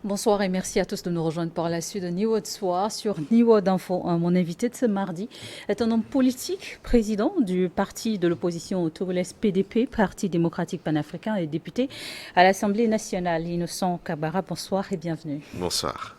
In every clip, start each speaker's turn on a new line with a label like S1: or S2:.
S1: Bonsoir et merci à tous de nous rejoindre par la suite de Niveau de Soir sur Niveau d'Info. Mon invité de ce mardi est un homme politique, président du parti de l'opposition togolaise PDP, Parti démocratique panafricain, et député à l'Assemblée nationale. Innocent Kabara, bonsoir et bienvenue.
S2: Bonsoir.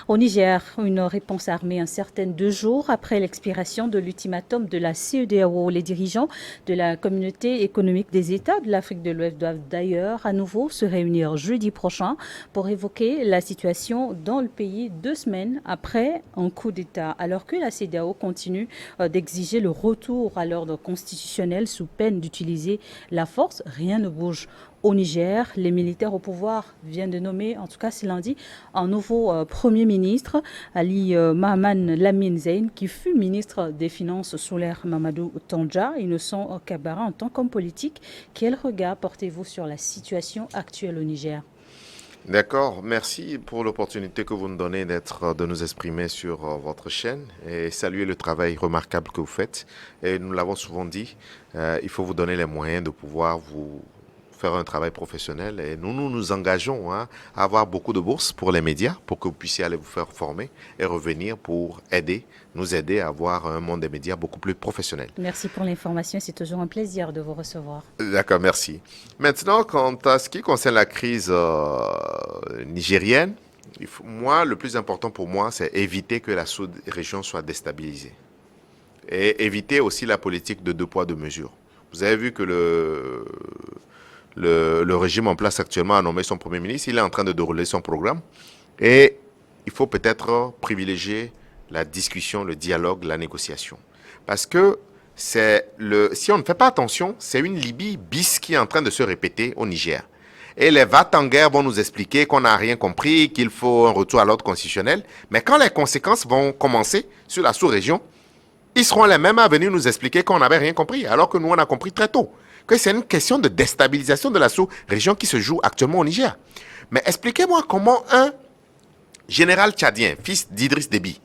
S1: Au Niger, une réponse armée incertaine 2 jours après l'expiration de l'ultimatum de la CEDEAO. Les dirigeants de la communauté économique des États de l'Afrique de l'Ouest doivent d'ailleurs à nouveau se réunir jeudi prochain pour évoquer la situation dans le pays 2 semaines après un coup d'État. Alors que la CEDEAO continue d'exiger le retour à l'ordre constitutionnel sous peine d'utiliser la force, rien ne bouge. Au Niger, les militaires au pouvoir viennent de nommer, en tout cas c'est lundi, un nouveau Premier ministre, Ali Mahaman Lamine Zeyn, qui fut ministre des Finances sous l'ère Mamadou Tandja. Innocent Kabara, en tant qu'homme politique, quel regard portez-vous sur la situation actuelle au Niger ?
S2: D'accord, merci pour l'opportunité que vous nous donnez de nous exprimer sur votre chaîne et saluer le travail remarquable que vous faites. Et nous l'avons souvent dit, il faut vous donner les moyens de pouvoir vous faire un travail professionnel et nous engageons à avoir beaucoup de bourses pour les médias pour que vous puissiez aller vous faire former et revenir pour nous aider à avoir un monde des médias beaucoup plus professionnel.
S1: Merci pour l'information, c'est toujours un plaisir de vous recevoir.
S2: D'accord, merci. Maintenant, quant à ce qui concerne la crise nigérienne, le plus important pour moi, c'est éviter que la sous-région soit déstabilisée et éviter aussi la politique de 2 poids 2 mesures. Vous avez vu que le régime en place actuellement a nommé son Premier ministre. Il est en train de dérouler son programme. Et il faut peut-être privilégier la discussion, le dialogue, la négociation. Parce que si on ne fait pas attention, c'est une Libye bis qui est en train de se répéter au Niger. Et les va-t-en-guerre vont nous expliquer qu'on n'a rien compris, qu'il faut un retour à l'ordre constitutionnel. Mais quand les conséquences vont commencer sur la sous-région, ils seront les mêmes à venir nous expliquer qu'on n'avait rien compris, alors que nous, on a compris très tôt que c'est une question de déstabilisation de la sous-région qui se joue actuellement au Niger. Mais expliquez-moi comment un général tchadien, fils d'Idriss Déby,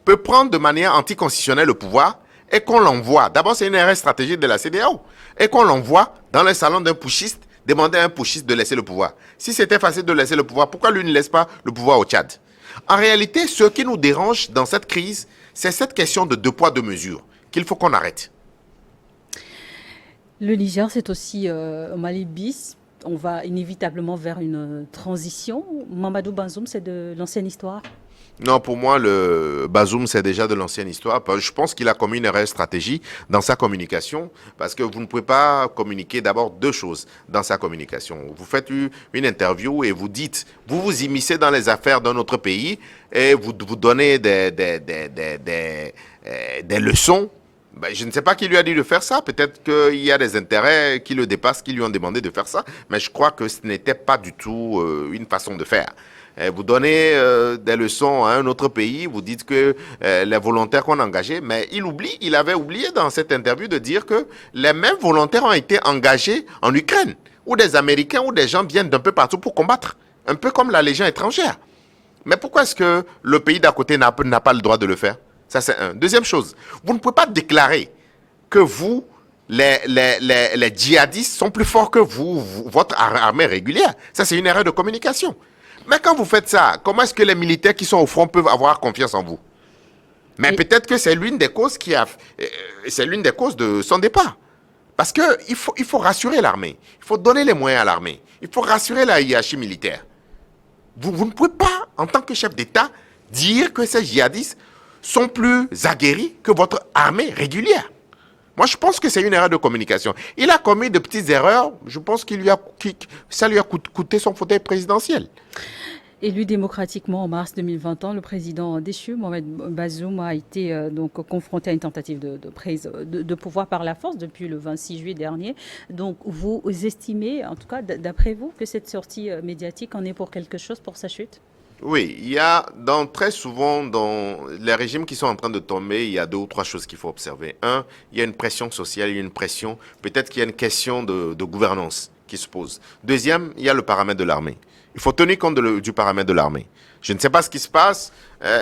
S2: peut prendre de manière anticonstitutionnelle le pouvoir et qu'on l'envoie. D'abord, c'est une erreur stratégique de la CEDEAO. Et qu'on l'envoie dans le salon d'un putschiste, demander à un putschiste de laisser le pouvoir. Si c'était facile de laisser le pouvoir, pourquoi lui ne laisse pas le pouvoir au Tchad? En réalité, ce qui nous dérange dans cette crise, c'est cette question de 2 poids 2 mesures qu'il faut qu'on arrête.
S1: Le Niger, c'est aussi un Mali bis. On va inévitablement vers une transition. Mamadou Bazoum, c'est de l'ancienne histoire.
S2: Non, pour moi, le Bazoum, c'est déjà de l'ancienne histoire. Je pense qu'il a commis une erreur stratégie dans sa communication, parce que vous ne pouvez pas communiquer d'abord 2 choses dans sa communication. Vous faites une interview et vous dites, vous vous immiscez dans les affaires d'un autre pays et vous donnez des leçons. Ben, je ne sais pas qui lui a dit de faire ça. Peut-être qu'il y a des intérêts qui le dépassent, qui lui ont demandé de faire ça. Mais je crois que ce n'était pas du tout une façon de faire. Vous donnez des leçons à un autre pays, vous dites que les volontaires qu'on a engagés, mais il avait oublié dans cette interview de dire que les mêmes volontaires ont été engagés en Ukraine, où des Américains ou des gens viennent d'un peu partout pour combattre, un peu comme la Légion étrangère. Mais pourquoi est-ce que le pays d'à côté n'a pas le droit de le faire? Ça, c'est un. Deuxième chose, vous ne pouvez pas déclarer que vous, les djihadistes, sont plus forts que votre armée régulière. Ça, c'est une erreur de communication. Mais quand vous faites ça, comment est-ce que les militaires qui sont au front peuvent avoir confiance en vous? Mais peut-être que c'est l'une des causes de son départ. Parce qu'il faut rassurer l'armée. Il faut donner les moyens à l'armée. Il faut rassurer la hiérarchie militaire. Vous ne pouvez pas, en tant que chef d'État, dire que ces djihadistes sont plus aguerris que votre armée régulière. Moi, je pense que c'est une erreur de communication. Il a commis de petites erreurs. Je pense que ça lui a coûté son fauteuil présidentiel.
S1: Élu démocratiquement en mars 2021, le président déchu, Mohamed Bazoum, a été donc confronté à une tentative de prise de pouvoir par la force depuis le 26 juillet dernier. Donc, vous estimez, en tout cas, d'après vous, que cette sortie médiatique en est pour quelque chose pour sa chute?
S2: Oui, il y a très souvent dans les régimes qui sont en train de tomber, il y a 2 ou 3 choses qu'il faut observer. Un, il y a une pression sociale, il y a une pression, peut-être qu'il y a une question de gouvernance qui se pose. Deuxième, il y a le paramètre de l'armée. Il faut tenir compte du paramètre de l'armée. Je ne sais pas ce qui se passe,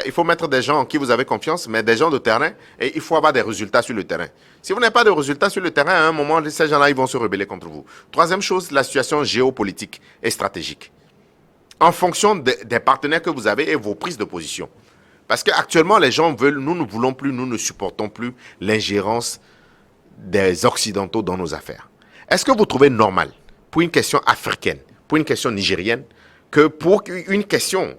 S2: il faut mettre des gens en qui vous avez confiance, mais des gens de terrain, et il faut avoir des résultats sur le terrain. Si vous n'avez pas de résultats sur le terrain, à un moment, ces gens-là, ils vont se rebeller contre vous. Troisième chose, la situation géopolitique et stratégique. en fonction des partenaires que vous avez et vos prises de position. Parce qu'actuellement, les gens veulent, nous ne voulons plus, nous ne supportons plus l'ingérence des Occidentaux dans nos affaires. Est-ce que vous trouvez normal, pour une question africaine, pour une question nigérienne, que pour une question,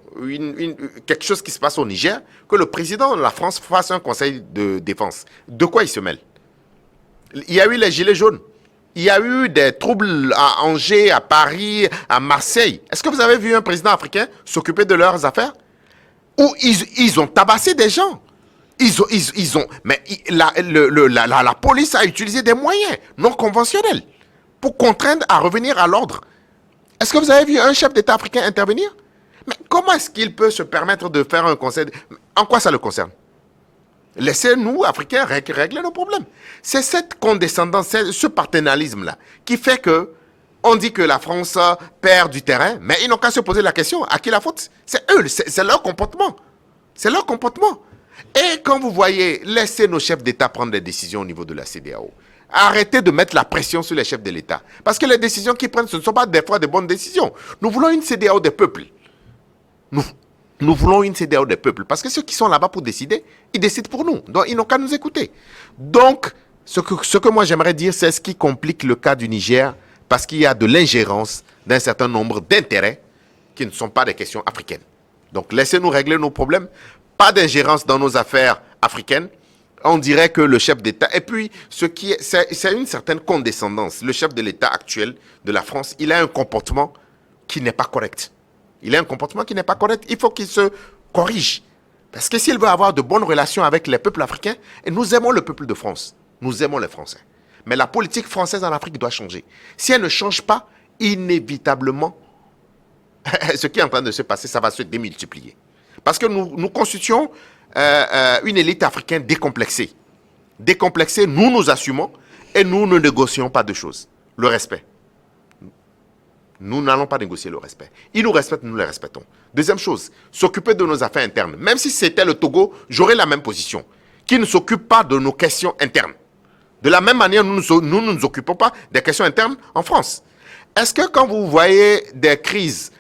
S2: quelque chose qui se passe au Niger, que le président de la France fasse un conseil de défense? De quoi il se mêle? Il y a eu les gilets jaunes. Il y a eu des troubles à Angers, à Paris, à Marseille. Est-ce que vous avez vu un président africain s'occuper de leurs affaires? Où ils ont tabassé des gens. Mais la police a utilisé des moyens non conventionnels pour contraindre à revenir à l'ordre. Est-ce que vous avez vu un chef d'État africain intervenir? Mais comment est-ce qu'il peut se permettre de faire un conseil? En quoi ça le concerne? Laissez-nous, Africains, régler nos problèmes. C'est cette condescendance, ce paternalisme-là qui fait que on dit que la France perd du terrain, mais ils n'ont qu'à se poser la question, à qui la faute? C'est eux, c'est leur comportement. C'est leur comportement. Et quand vous voyez, laissez nos chefs d'État prendre des décisions au niveau de la CEDEAO. Arrêtez de mettre la pression sur les chefs de l'État. Parce que les décisions qu'ils prennent, ce ne sont pas des fois de bonnes décisions. Nous voulons une CEDEAO des peuples. Nous voulons une CEDEAO des peuples. Parce que ceux qui sont là-bas pour décider, ils décident pour nous. Donc, ils n'ont qu'à nous écouter. Donc, ce que moi j'aimerais dire, c'est ce qui complique le cas du Niger, parce qu'il y a de l'ingérence d'un certain nombre d'intérêts qui ne sont pas des questions africaines. Donc, laissez-nous régler nos problèmes. Pas d'ingérence dans nos affaires africaines. On dirait que le chef d'État... Et puis, c'est une certaine condescendance. Le chef de l'État actuel de la France, il a un comportement qui n'est pas correct. Il a un comportement qui n'est pas correct. Il faut qu'il se corrige. Parce que s'il veut avoir de bonnes relations avec les peuples africains, et nous aimons le peuple de France. Nous aimons les Français. Mais la politique française en Afrique doit changer. Si elle ne change pas, inévitablement, ce qui est en train de se passer, ça va se démultiplier. Parce que nous constituons une élite africaine décomplexée. Décomplexée, nous assumons et nous ne négocions pas de choses. Le respect. Nous n'allons pas négocier le respect. Ils nous respectent, nous les respectons. Deuxième chose, s'occuper de nos affaires internes. Même si c'était le Togo, j'aurais la même position. Qui ne s'occupe pas de nos questions internes. De la même manière, nous ne nous occupons pas des questions internes en France. Est-ce que quand vous voyez des crises,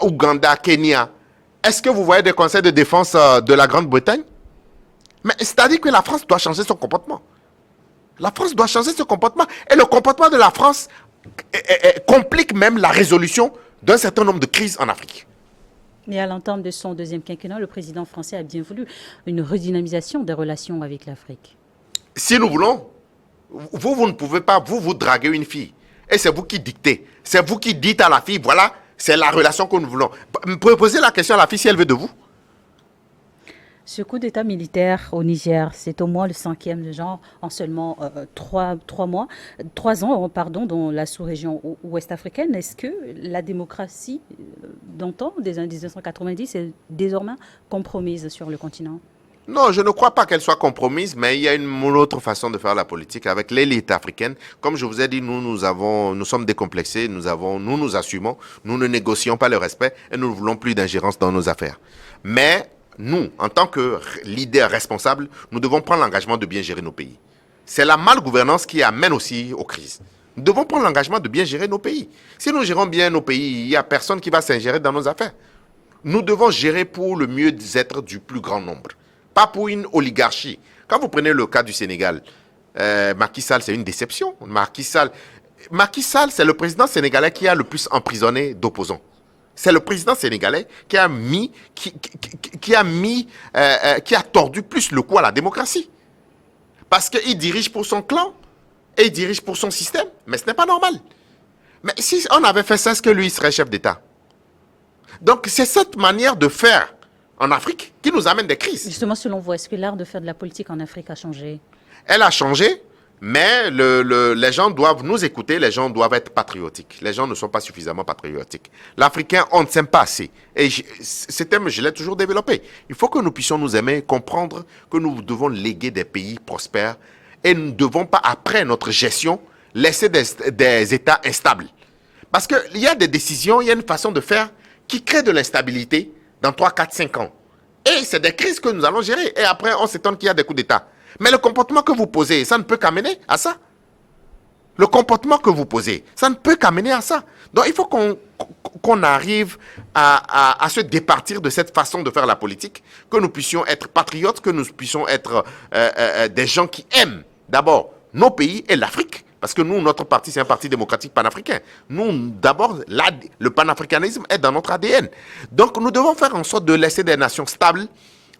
S2: Ouganda, Kenya, est-ce que vous voyez des conseils de défense de la Grande-Bretagne? Mais c'est-à-dire que la France doit changer son comportement. La France doit changer son comportement. Et le comportement de la France complique même la résolution d'un certain nombre de crises en Afrique.
S1: Et à l'entame de son deuxième quinquennat, le président français a bien voulu une redynamisation des relations avec l'Afrique.
S2: Si nous voulons, vous ne pouvez pas, vous draguer une fille. Et c'est vous qui dictez. C'est vous qui dites à la fille, voilà, c'est la relation que nous voulons. Posez la question à la fille si elle veut de vous.
S1: Ce coup d'État militaire au Niger, c'est au moins le 5e de genre en seulement 3 ans, dans la sous-région ouest africaine. Est-ce que la démocratie d'antan, des années 1990, est désormais compromise sur le continent?
S2: Non, je ne crois pas qu'elle soit compromise, mais il y a une autre façon de faire la politique avec l'élite africaine. Comme je vous ai dit, nous sommes décomplexés, nous assumons, nous ne négocions pas le respect et nous ne voulons plus d'ingérence dans nos affaires. Mais nous, en tant que leaders responsables, nous devons prendre l'engagement de bien gérer nos pays. C'est la malgouvernance qui amène aussi aux crises. Nous devons prendre l'engagement de bien gérer nos pays. Si nous gérons bien nos pays, il n'y a personne qui va s'ingérer dans nos affaires. Nous devons gérer pour le mieux-être du plus grand nombre, pas pour une oligarchie. Quand vous prenez le cas du Sénégal, Macky Sall, c'est une déception. Macky Sall, c'est le président sénégalais qui a le plus emprisonné d'opposants. C'est le président sénégalais qui a tordu plus le cou à la démocratie. Parce qu'il dirige pour son clan et il dirige pour son système. Mais ce n'est pas normal. Mais si on avait fait ça, est-ce que lui serait chef d'État? Donc c'est cette manière de faire en Afrique qui nous amène des crises.
S1: Justement, selon vous, est-ce que l'art de faire de la politique en Afrique a changé?
S2: Elle a changé. Mais les gens doivent nous écouter, les gens doivent être patriotiques. Les gens ne sont pas suffisamment patriotiques. L'Africain, on ne s'aime pas assez. Et ce thème, je l'ai toujours développé. Il faut que nous puissions nous aimer, comprendre que nous devons léguer des pays prospères et nous ne devons pas, après notre gestion, laisser des États instables. Parce qu'il y a des décisions, il y a une façon de faire qui crée de l'instabilité dans 3, 4, 5 ans. Et c'est des crises que nous allons gérer. Et après, on s'étonne qu'il y a des coups d'État. Mais le comportement que vous posez, ça ne peut qu'amener à ça. Le comportement que vous posez, ça ne peut qu'amener à ça. Donc il faut qu'on arrive à se départir de cette façon de faire la politique, que nous puissions être patriotes, que nous puissions être des gens qui aiment d'abord nos pays et l'Afrique. Parce que nous, notre parti, c'est un parti démocratique panafricain. Nous, d'abord, le panafricanisme est dans notre ADN. Donc, nous devons faire en sorte de laisser des nations stables,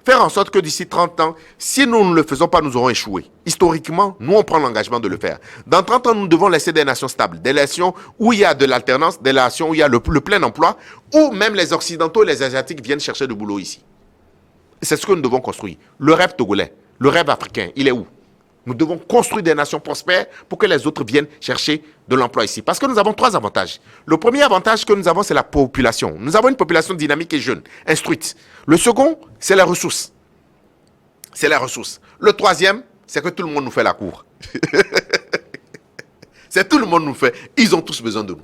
S2: faire en sorte que d'ici 30 ans, si nous ne le faisons pas, nous aurons échoué. Historiquement, nous, on prend l'engagement de le faire. Dans 30 ans, nous devons laisser des nations stables, des nations où il y a de l'alternance, des nations où il y a le plein emploi, où même les Occidentaux et les Asiatiques viennent chercher du boulot ici. C'est ce que nous devons construire. Le rêve togolais, le rêve africain, il est où? Nous devons construire des nations prospères pour que les autres viennent chercher de l'emploi ici. Parce que nous avons 3 avantages. Le premier avantage que nous avons, c'est la population. Nous avons une population dynamique et jeune, instruite. Le second, c'est les ressources. C'est les ressources. Le troisième, c'est que tout le monde nous fait la cour. C'est tout le monde nous fait. Ils ont tous besoin de nous.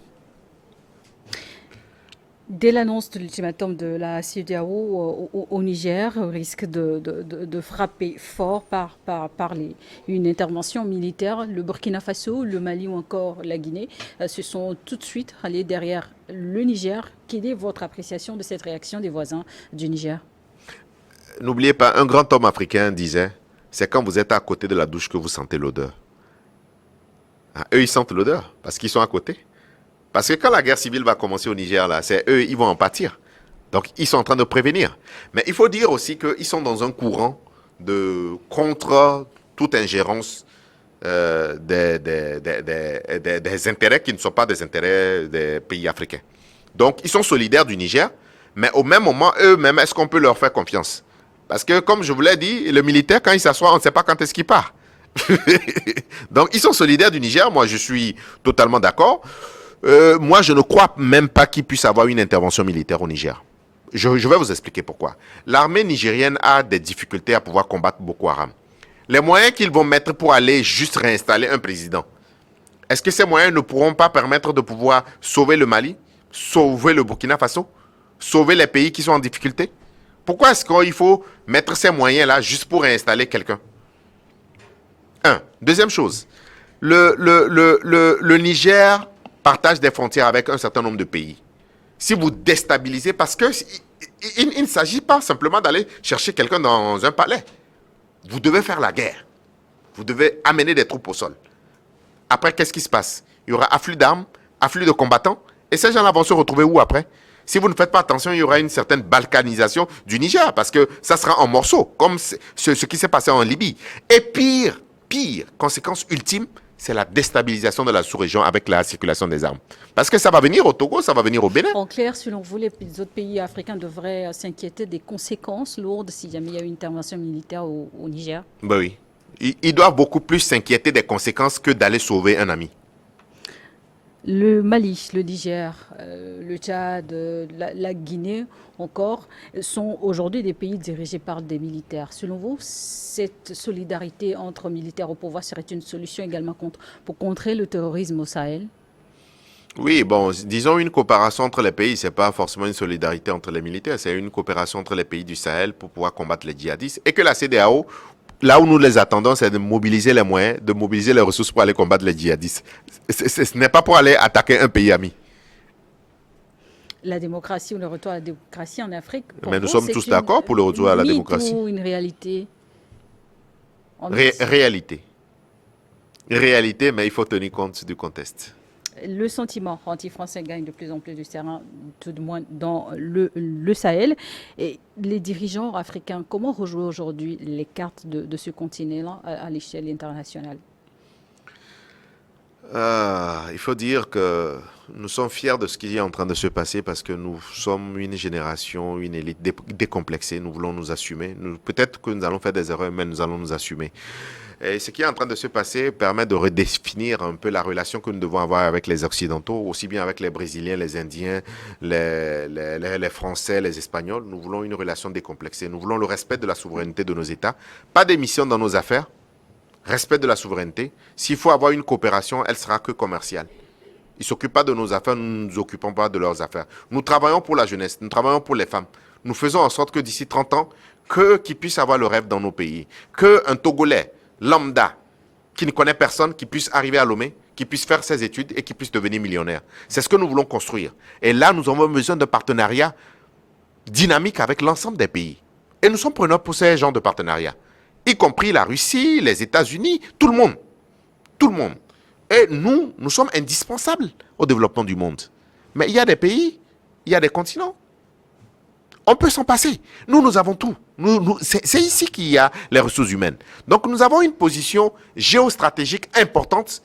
S1: Dès l'annonce de l'ultimatum de la CEDEAO au Niger, risque de frapper fort par une intervention militaire. Le Burkina Faso, le Mali ou encore la Guinée se sont tout de suite allés derrière le Niger. Quelle est votre appréciation de cette réaction des voisins du Niger?
S2: N'oubliez pas, un grand homme africain disait, c'est quand vous êtes à côté de la douche que vous sentez l'odeur. Ah, eux, ils sentent l'odeur parce qu'ils sont à côté. Parce que quand la guerre civile va commencer au Niger, là, c'est eux, ils vont en pâtir. Donc, ils sont en train de prévenir. Mais il faut dire aussi qu'ils sont dans un courant contre toute ingérence des intérêts qui ne sont pas des intérêts des pays africains. Donc, ils sont solidaires du Niger, mais au même moment, eux-mêmes, est-ce qu'on peut leur faire confiance? Parce que, comme je vous l'ai dit, le militaire, quand il s'assoit, on ne sait pas quand est-ce qu'il part. Donc, ils sont solidaires du Niger. Moi, je suis totalement d'accord. Moi, je ne crois même pas qu'il puisse avoir une intervention militaire au Niger. Je vais vous expliquer pourquoi. L'armée nigérienne a des difficultés à pouvoir combattre Boko Haram. Les moyens qu'ils vont mettre pour aller juste réinstaller un président, est-ce que ces moyens ne pourront pas permettre de pouvoir sauver le Mali, sauver le Burkina Faso, sauver les pays qui sont en difficulté? Pourquoi est-ce qu'il faut mettre ces moyens-là juste pour réinstaller quelqu'un? Deuxième chose, le Niger partage des frontières avec un certain nombre de pays. Si vous déstabilisez, parce que il ne s'agit pas simplement d'aller chercher quelqu'un dans un palais. Vous devez faire la guerre. Vous devez amener des troupes au sol. Après, qu'est-ce qui se passe? Il y aura afflux d'armes, afflux de combattants, et ces gens-là vont se retrouver où après? Si vous ne faites pas attention, il y aura une certaine balkanisation du Niger, parce que ça sera en morceaux, comme ce qui s'est passé en Libye. Et pire, conséquence ultime, c'est la déstabilisation de la sous-région avec la circulation des armes. Parce que ça va venir au Togo, ça va venir au Bénin.
S1: En clair, selon vous, les autres pays africains devraient s'inquiéter des conséquences lourdes si jamais il y a une intervention militaire au Niger?
S2: Ben oui. Ils doivent beaucoup plus s'inquiéter des conséquences que d'aller sauver un ami.
S1: Le Mali, le Niger, le Tchad, la Guinée encore, sont aujourd'hui des pays dirigés par des militaires. Selon vous, cette solidarité entre militaires au pouvoir serait une solution également pour contrer le terrorisme au Sahel?
S2: Oui, bon, disons une coopération entre les pays, c'est pas forcément une solidarité entre les militaires, c'est une coopération entre les pays du Sahel pour pouvoir combattre les djihadistes. Et que la CEDEAO, là où nous les attendons, c'est de mobiliser les moyens, de mobiliser les ressources pour aller combattre les djihadistes. Ce n'est pas pour aller attaquer un pays ami.
S1: La démocratie ou le retour à la démocratie en Afrique,
S2: mais nous sommes tous d'accord pour le retour à la démocratie.
S1: Ou une réalité?
S2: Réalité. Réalité, mais il faut tenir compte du contexte.
S1: Le sentiment anti-français gagne de plus en plus du terrain, tout du moins dans le Sahel. Et les dirigeants africains, comment rejouer aujourd'hui les cartes de ce continent à l'échelle internationale?
S2: Il faut dire que nous sommes fiers de ce qui est en train de se passer parce que nous sommes une génération, une élite décomplexée. Nous voulons nous assumer. Peut-être que nous allons faire des erreurs, mais nous allons nous assumer. Et ce qui est en train de se passer permet de redéfinir un peu la relation que nous devons avoir avec les Occidentaux, aussi bien avec les Brésiliens, les Indiens, les Français, les Espagnols. Nous voulons une relation décomplexée. Nous voulons le respect de la souveraineté de nos États. Pas d'émission dans nos affaires. Respect de la souveraineté. S'il faut avoir une coopération, elle sera que commerciale. Ils ne s'occupent pas de nos affaires, nous ne nous occupons pas de leurs affaires. Nous travaillons pour la jeunesse, nous travaillons pour les femmes. Nous faisons en sorte que d'ici 30 ans, qu'ils puissent avoir le rêve dans nos pays. Qu'un Togolais, lambda, qui ne connaît personne, qui puisse arriver à Lomé, qui puisse faire ses études et qui puisse devenir millionnaire. C'est ce que nous voulons construire. Et là, nous avons besoin d'un partenariat dynamique avec l'ensemble des pays. Et nous sommes preneurs pour ces genres de partenariats, y compris la Russie, les États-Unis, tout le monde. Tout le monde. Et nous sommes indispensables au développement du monde. Mais il y a des pays, il y a des continents. On peut s'en passer. Nous avons tout. C'est ici qu'il y a les ressources humaines. Donc, nous avons une position géostratégique importante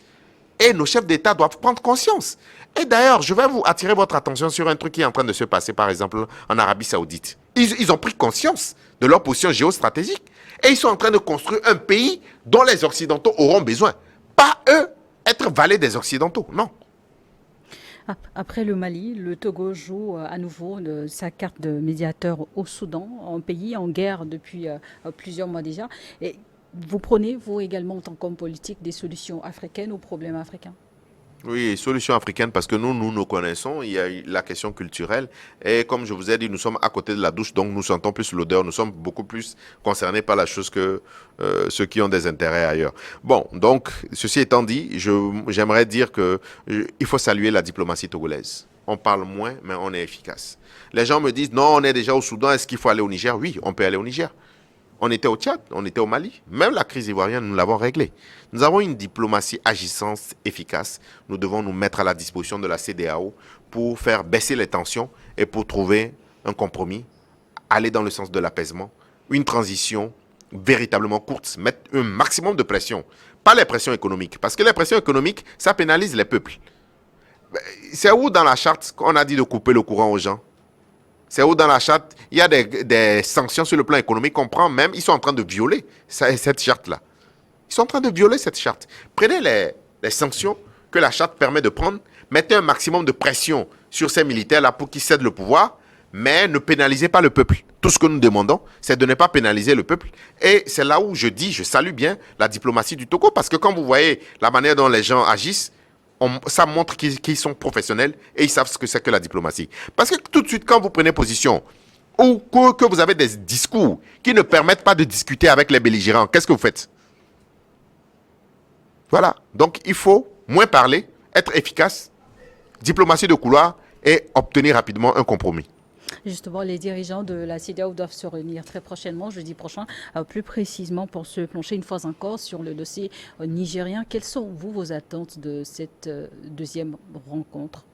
S2: et nos chefs d'État doivent prendre conscience. Et d'ailleurs, je vais vous attirer votre attention sur un truc qui est en train de se passer, par exemple, en Arabie Saoudite. Ils ont pris conscience de leur position géostratégique et ils sont en train de construire un pays dont les Occidentaux auront besoin. Pas eux être valets des Occidentaux, non.
S1: Après le Mali, le Togo joue à nouveau sa carte de médiateur au Soudan, un pays en guerre depuis plusieurs mois déjà. Et vous prenez, vous également, en tant qu'homme politique, des solutions africaines aux problèmes africains?
S2: Oui, solution africaine, parce que nous connaissons, il y a la question culturelle. Et comme je vous ai dit, nous sommes à côté de la douche, donc nous sentons plus l'odeur. Nous sommes beaucoup plus concernés par la chose que ceux qui ont des intérêts ailleurs. Bon, donc, ceci étant dit, j'aimerais dire que il faut saluer la diplomatie togolaise. On parle moins, mais on est efficace. Les gens me disent, non, on est déjà au Soudan, est-ce qu'il faut aller au Niger? Oui, on peut aller au Niger. On était au Tchad, on était au Mali. Même la crise ivoirienne, nous l'avons réglée. Nous avons une diplomatie agissante, efficace. Nous devons nous mettre à la disposition de la CEDEAO pour faire baisser les tensions et pour trouver un compromis, aller dans le sens de l'apaisement, une transition véritablement courte, mettre un maximum de pression. Pas les pressions économiques, parce que les pressions économiques, ça pénalise les peuples. C'est où dans la charte qu'on a dit de couper le courant aux gens? C'est où dans la charte, il y a des sanctions sur le plan économique qu'on prend même, ils sont en train de violer cette charte-là. Ils sont en train de violer cette charte. Prenez les sanctions que la charte permet de prendre, mettez un maximum de pression sur ces militaires-là pour qu'ils cèdent le pouvoir, mais ne pénalisez pas le peuple. Tout ce que nous demandons, c'est de ne pas pénaliser le peuple. Et c'est là où je dis, je salue bien la diplomatie du Togo, parce que quand vous voyez la manière dont les gens agissent, ça montre qu'ils sont professionnels et ils savent ce que c'est que la diplomatie. Parce que tout de suite, quand vous prenez position ou que vous avez des discours qui ne permettent pas de discuter avec les belligérants, qu'est-ce que vous faites? Voilà. Donc, il faut moins parler, être efficace, diplomatie de couloir et obtenir rapidement un compromis.
S1: Justement, les dirigeants de la CEDEAO doivent se réunir très prochainement, jeudi prochain, plus précisément pour se pencher une fois encore sur le dossier nigérien. Quelles sont, vos attentes de cette deuxième rencontre?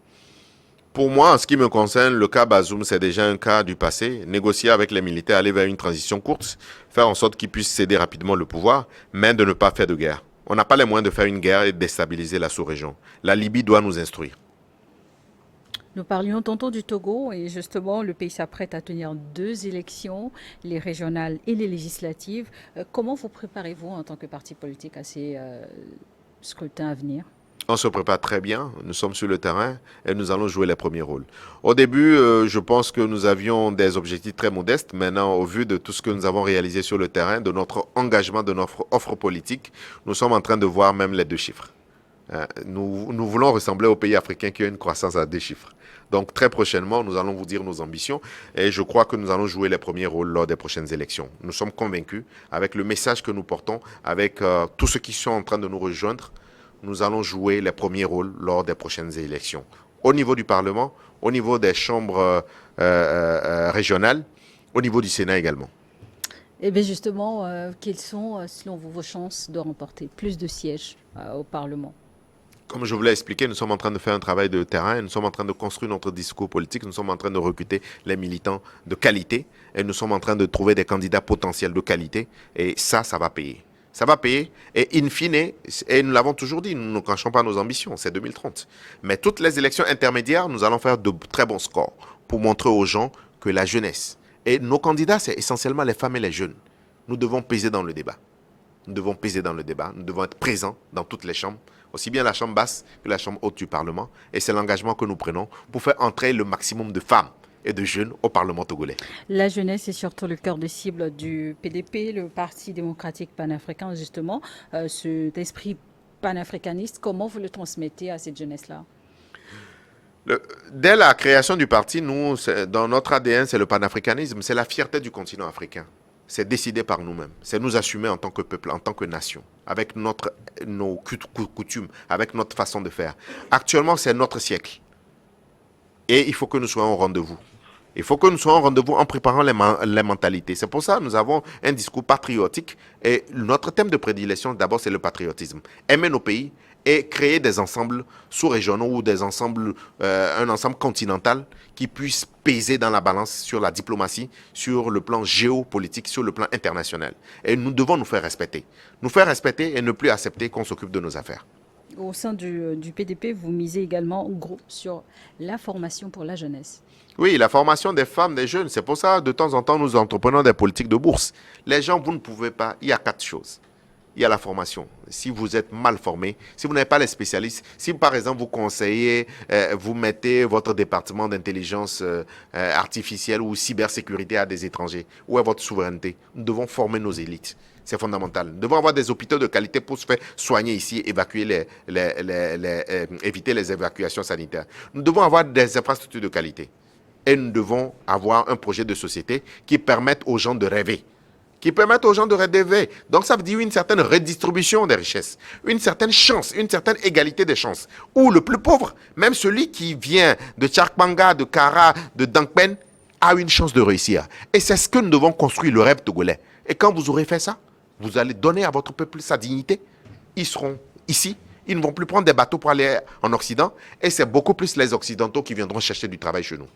S2: Pour moi, en ce qui me concerne, le cas Bazoum, c'est déjà un cas du passé. Négocier avec les militaires, aller vers une transition courte, faire en sorte qu'ils puissent céder rapidement le pouvoir, mais de ne pas faire de guerre. On n'a pas les moyens de faire une guerre et de déstabiliser la sous-région. La Libye doit nous instruire.
S1: Nous parlions tantôt du Togo et justement, le pays s'apprête à tenir 2 élections, les régionales et les législatives. Comment vous préparez-vous en tant que parti politique à ces scrutins à venir?
S2: On se prépare très bien, nous sommes sur le terrain et nous allons jouer les premiers rôles. Au début, je pense que nous avions des objectifs très modestes. Maintenant, au vu de tout ce que nous avons réalisé sur le terrain, de notre engagement, de notre offre politique, nous sommes en train de voir même les 2 chiffres. Nous voulons ressembler aux pays africains qui ont une croissance à 2 chiffres. Donc très prochainement, nous allons vous dire nos ambitions et je crois que nous allons jouer les premiers rôles lors des prochaines élections. Nous sommes convaincus, avec le message que nous portons, avec tous ceux qui sont en train de nous rejoindre, nous allons jouer les premiers rôles lors des prochaines élections. Au niveau du Parlement, au niveau des chambres régionales, au niveau du Sénat également.
S1: Eh bien justement, quelles sont, selon vous, vos chances de remporter plus de sièges au Parlement?
S2: Comme je vous l'ai expliqué, nous sommes en train de faire un travail de terrain, nous sommes en train de construire notre discours politique, nous sommes en train de recruter les militants de qualité et nous sommes en train de trouver des candidats potentiels de qualité et ça va payer. Ça va payer et in fine, et nous l'avons toujours dit, nous ne cachons pas nos ambitions, c'est 2030. Mais toutes les élections intermédiaires, nous allons faire de très bons scores pour montrer aux gens que la jeunesse, et nos candidats, c'est essentiellement les femmes et les jeunes. Nous devons peser dans le débat. Nous devons peser dans le débat, nous devons être présents dans toutes les chambres, aussi bien la chambre basse que la chambre haute du Parlement. Et c'est l'engagement que nous prenons pour faire entrer le maximum de femmes et de jeunes au Parlement togolais.
S1: La jeunesse est surtout le cœur de cible du PDP, le Parti démocratique panafricain, justement. Cet esprit panafricaniste, comment vous le transmettez à cette jeunesse-là?
S2: Dès la création du parti, nous, dans notre ADN, c'est le panafricanisme, c'est la fierté du continent africain. c'est décider par nous-mêmes. C'est nous assumer en tant que peuple, en tant que nation, avec nos coutumes, avec notre façon de faire. Actuellement, c'est notre siècle. Et il faut que nous soyons au rendez-vous. Il faut que nous soyons au rendez-vous en préparant les mentalités. C'est pour ça que nous avons un discours patriotique. Et notre thème de prédilection, d'abord, c'est le patriotisme. Aimer nos pays et créer des ensembles sous-régionaux ou des ensembles, un ensemble continental qui puisse peser dans la balance sur la diplomatie, sur le plan géopolitique, sur le plan international. Et nous devons nous faire respecter. Nous faire respecter et ne plus accepter qu'on s'occupe de nos affaires.
S1: Au sein du PDP, vous misez également gros sur la formation pour la jeunesse.
S2: Oui, la formation des femmes, des jeunes. C'est pour ça, de temps en temps, nous entreprenons des politiques de bourse. Les gens, vous ne pouvez pas. Il y a 4 choses. Il y a la formation. Si vous êtes mal formé, si vous n'avez pas les spécialistes, si par exemple vous conseillez, vous mettez votre département d'intelligence artificielle ou cybersécurité à des étrangers, où est votre souveraineté? Nous devons former nos élites. C'est fondamental. Nous devons avoir des hôpitaux de qualité pour se faire soigner ici, évacuer éviter les évacuations sanitaires. Nous devons avoir des infrastructures de qualité. Et nous devons avoir un projet de société qui permette aux gens de rêver. Donc ça veut dire une certaine redistribution des richesses, une certaine chance, une certaine égalité des chances. Où le plus pauvre, même celui qui vient de Tchakpanga, de Kara, de Dangpen, a une chance de réussir. Et c'est ce que nous devons construire, le rêve togolais. Et quand vous aurez fait ça, vous allez donner à votre peuple sa dignité. Ils seront ici. Ils ne vont plus prendre des bateaux pour aller en Occident. Et c'est beaucoup plus les Occidentaux qui viendront chercher du travail chez nous.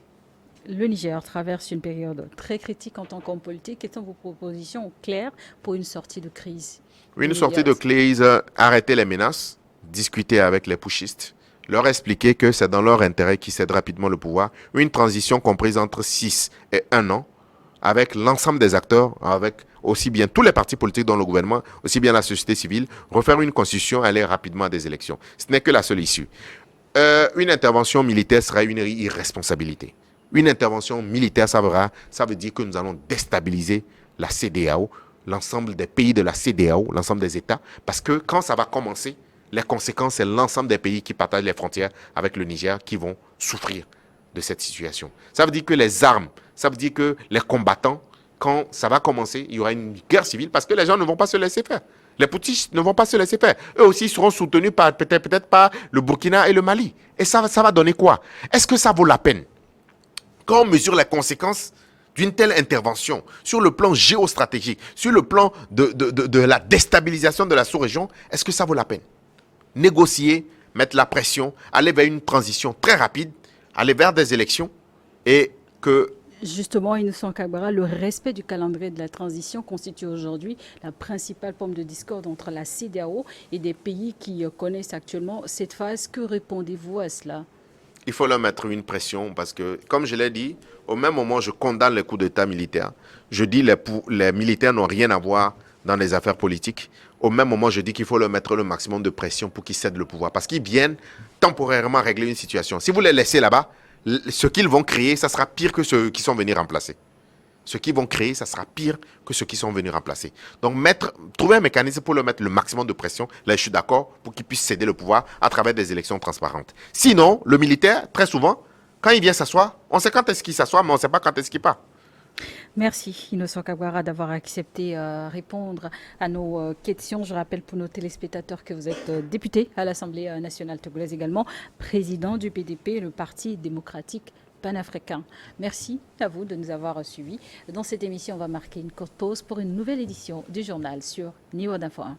S1: Le Niger traverse une période très critique en tant qu'homme politique. Quelles sont vos propositions claires pour une sortie de crise?
S2: Une sortie de crise, arrêter les menaces, discuter avec les pushistes, leur expliquer que c'est dans leur intérêt qu'ils cèdent rapidement le pouvoir. Une transition comprise entre 6 et 1 an, avec l'ensemble des acteurs, avec aussi bien tous les partis politiques dans le gouvernement, aussi bien la société civile, refaire une constitution, aller rapidement à des élections. Ce n'est que la seule issue. Une intervention militaire serait une irresponsabilité. Une intervention militaire, ça veut dire que nous allons déstabiliser la CEDEAO, l'ensemble des pays de la CEDEAO, l'ensemble des États, parce que quand ça va commencer, les conséquences, c'est l'ensemble des pays qui partagent les frontières avec le Niger qui vont souffrir de cette situation. Ça veut dire que les armes, ça veut dire que les combattants, quand ça va commencer, il y aura une guerre civile parce que les gens ne vont pas se laisser faire. Les putschistes ne vont pas se laisser faire. Eux aussi seront soutenus par peut-être par le Burkina et le Mali. Et ça va donner quoi? Est-ce que ça vaut la peine? Quand on mesure les conséquences d'une telle intervention sur le plan géostratégique, sur le plan de la déstabilisation de la sous-région, est-ce que ça vaut la peine? Négocier, mettre la pression, aller vers une transition très rapide, aller vers des élections et que...
S1: Justement, Innocent Kabara, le respect du calendrier de la transition constitue aujourd'hui la principale pomme de discorde entre la CEDEAO et des pays qui connaissent actuellement cette phase. Que répondez-vous à cela?
S2: Il faut leur mettre une pression parce que, comme je l'ai dit, au même moment, je condamne les coups d'État militaires. Je dis que les militaires n'ont rien à voir dans les affaires politiques. Au même moment, je dis qu'il faut leur mettre le maximum de pression pour qu'ils cèdent le pouvoir. Parce qu'ils viennent temporairement régler une situation. Si vous les laissez là-bas, ce qu'ils vont créer, ça sera pire que ceux qui sont venus remplacer. Ce qu'ils vont créer, ça sera pire que ceux qui sont venus remplacer. Donc, trouver un mécanisme pour leur mettre le maximum de pression, là je suis d'accord, pour qu'ils puissent céder le pouvoir à travers des élections transparentes. Sinon, le militaire, très souvent, quand il vient s'asseoir, on sait quand est-ce qu'il s'assoit, mais on ne sait pas quand est-ce qu'il part.
S1: Merci Innocent Kabara d'avoir accepté répondre à nos questions. Je rappelle pour nos téléspectateurs que vous êtes député à l'Assemblée nationale togolaise également, président du PDP, le Parti démocratique panafricain. Merci à vous de nous avoir suivis. Dans cette émission, on va marquer une courte pause pour une nouvelle édition du journal sur Niveau d'Info 1.